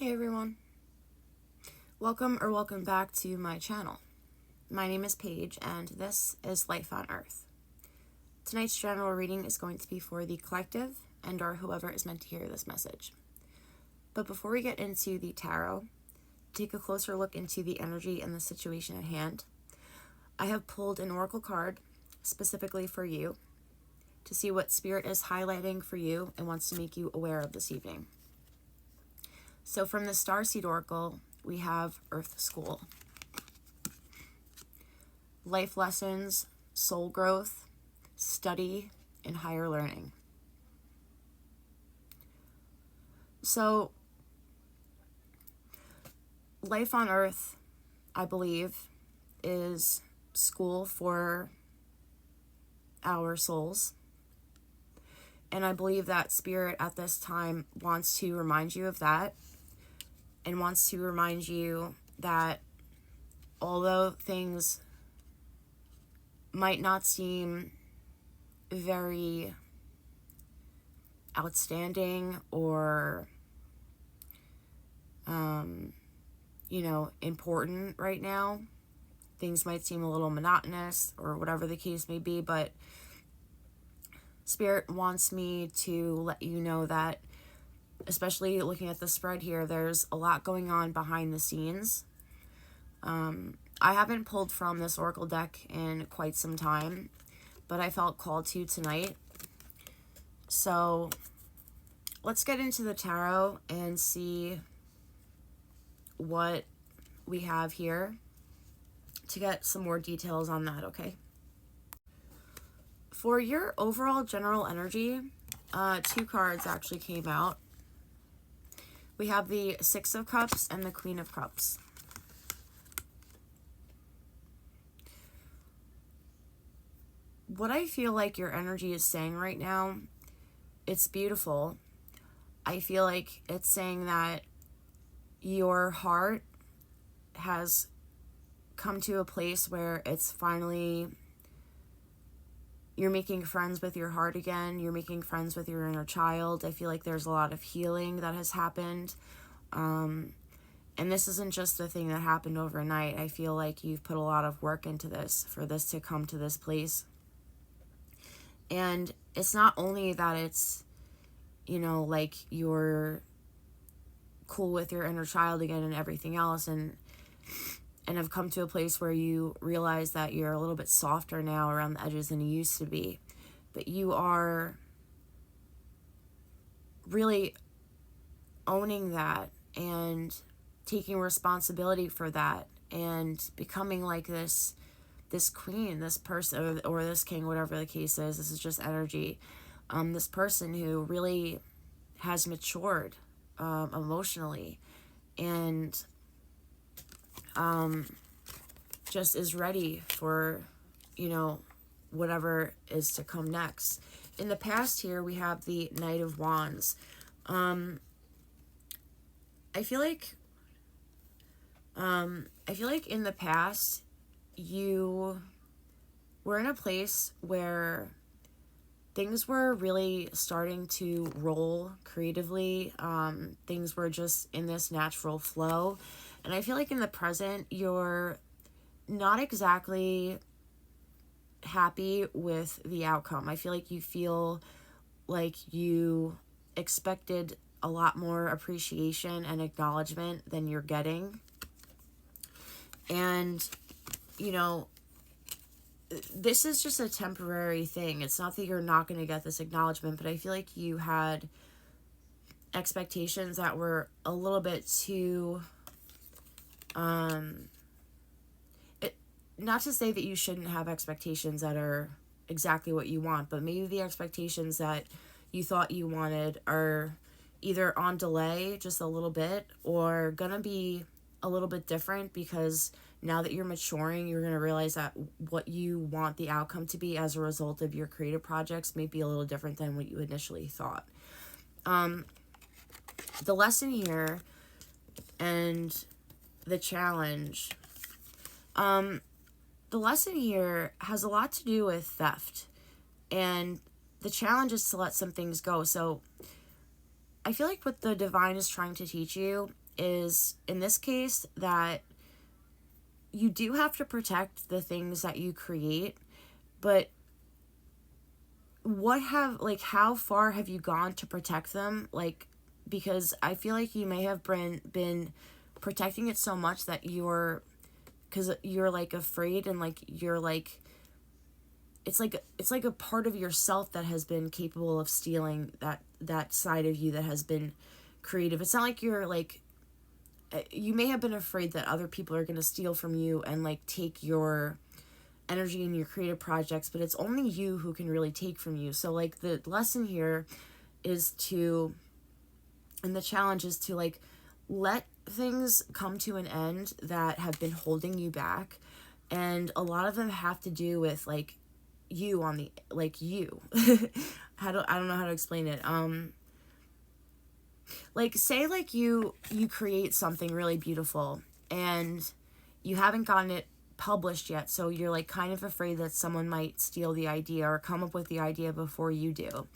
Hey everyone, welcome back to my channel. My name is Paige and this is Life on Earth. Tonight's general reading is going to be for the collective and or whoever is meant to hear this message. But before we get into the tarot, take a closer look into the energy and the situation at hand. I have pulled an oracle card specifically for you to see what spirit is highlighting for you and wants to make you aware of this evening. So from the Starseed Oracle, we have Earth School. Life lessons, soul growth, study, and higher learning. So, life on Earth, I believe, is school for our souls. And I believe that Spirit at this time wants to remind you of that. And wants to remind you that although things might not seem very outstanding or, important right now, things might seem a little monotonous or whatever the case may be, but Spirit wants me to let you know that, especially looking at the spread here, there's a lot going on behind the scenes. I haven't pulled from this oracle deck in quite some time, but I felt called to tonight. So let's get into the tarot and see what we have here to get some more details on that, okay? For your overall general energy, two cards actually came out. We have the Six of Cups and the Queen of Cups. What I feel like your energy is saying right now, it's beautiful. I feel like it's saying that your heart has come to a place where it's finally, you're making friends with your heart again. You're making friends with your inner child. I feel like there's a lot of healing that has happened. And this isn't just a thing that happened overnight. I feel like you've put a lot of work into this for this to come to this place. And it's not only that it's, like you're cool with your inner child again and everything else, and have come to a place where you realize that you're a little bit softer now around the edges than you used to be. But you are really owning that and taking responsibility for that and becoming like this queen, this person, or this king, whatever the case is. This is just energy. This person who really has matured emotionally and just is ready for, whatever is to come next. In the past here, we have the Knight of Wands. I feel like in the past, you were in a place where things were really starting to roll creatively. Things were just in this natural flow. And I feel like in the present, you're not exactly happy with the outcome. I feel like you feel like you expected a lot more appreciation and acknowledgement than you're getting. And, this is just a temporary thing. It's not that you're not going to get this acknowledgement, but I feel like you had expectations that were a little bit too, not to say that you shouldn't have expectations that are exactly what you want, but maybe the expectations that you thought you wanted are either on delay just a little bit or gonna be a little bit different, because now that you're maturing, you're going to realize that what you want the outcome to be as a result of your creative projects may be a little different than what you initially thought. The lesson here and the challenge, the lesson here has a lot to do with theft, and the challenge is to let some things go. So I feel like what the divine is trying to teach you is, in this case, that you do have to protect the things that you create, but how far have you gone to protect them? Like, because I feel like you may have been protecting it so much that because you're like afraid, and like you're like, it's like a part of yourself that has been capable of stealing that side of you that has been creative. It's not like you're like, you may have been afraid that other people are going to steal from you and like take your energy in your creative projects, but it's only you who can really take from you. So like the lesson here is and the challenge is to like let things come to an end that have been holding you back, and a lot of them have to do with like you on the like you I don't know how to explain it. Like say like you create something really beautiful and you haven't gotten it published yet, so you're like kind of afraid that someone might steal the idea or come up with the idea before you do.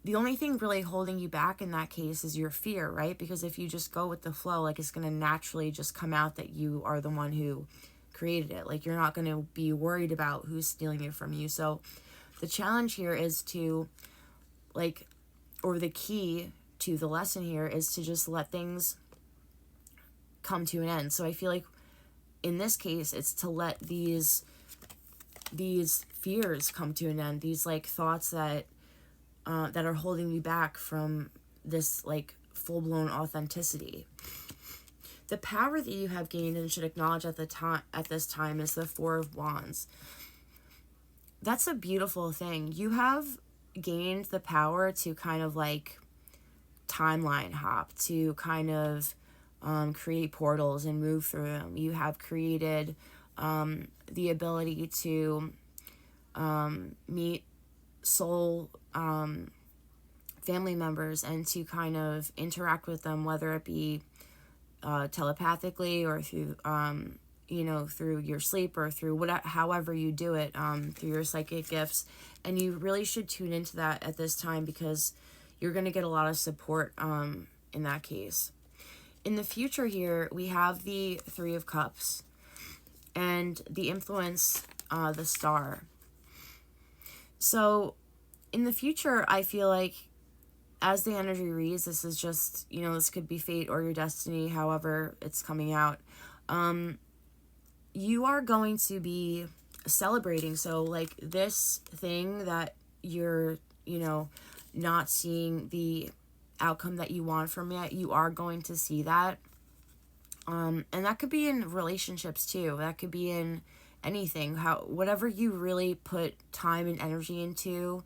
The only thing really holding you back in that case is your fear, right? Because if you just go with the flow, like it's going to naturally just come out that you are the one who created it. Like you're not going to be worried about who's stealing it from you. So the challenge here is to like, or the key to the lesson here is to just let things come to an end. So I feel like in this case, it's to let these fears come to an end. These like thoughts that are holding you back from this like full-blown authenticity. The power that you have gained and should acknowledge at this time is the Four of Wands. That's a beautiful thing. You have gained the power to kind of like timeline hop, to kind of create portals and move through them. You have created the ability to meet soul family members and to kind of interact with them, whether it be telepathically or through through your sleep or through however you do it, through your psychic gifts. And you really should tune into that at this time, because you're going to get a lot of support in that case. In the future here, we have the Three of Cups and the influence, the Star. So in the future, I feel like as the energy reads, this is just, this could be fate or your destiny, however it's coming out. You are going to be celebrating. So like this thing that you're, not seeing the outcome that you want from it, you are going to see that. And that could be in relationships too. That could be in anything, whatever you really put time and energy into,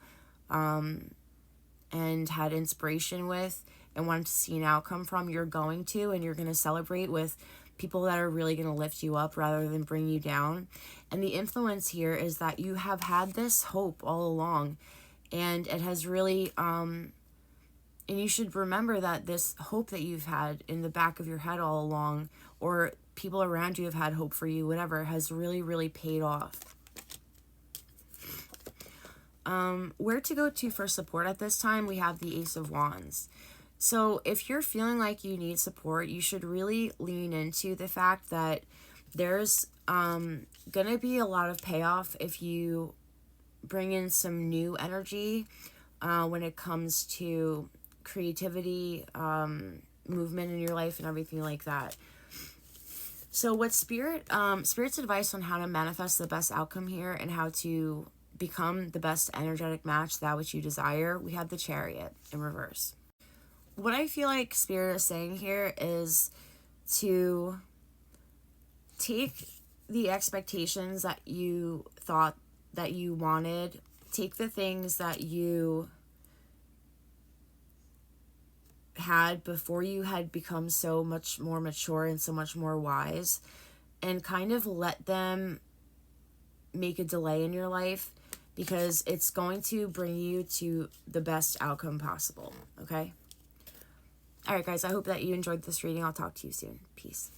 and had inspiration with and wanted to see an outcome from, you're going to, and you're going to celebrate with people that are really going to lift you up rather than bring you down. And the influence here is that you have had this hope all along, and it has really, and you should remember that this hope that you've had in the back of your head all along, or people around you have had hope for you, whatever, has really, really paid off. Where to go to for support at this time, we have the Ace of Wands. So if you're feeling like you need support, you should really lean into the fact that there's gonna be a lot of payoff if you bring in some new energy when it comes to creativity, movement in your life and everything like that. So what Spirit's advice on how to manifest the best outcome here and how to become the best energetic match, that which you desire, we have the Chariot in reverse. What I feel like Spirit is saying here is to take the expectations that you thought that you wanted, take the things that you had before you had become so much more mature and so much more wise, and kind of let them make a delay in your life, because it's going to bring you to the best outcome possible, okay? All right, guys, I hope that you enjoyed this reading. I'll talk to you soon. Peace.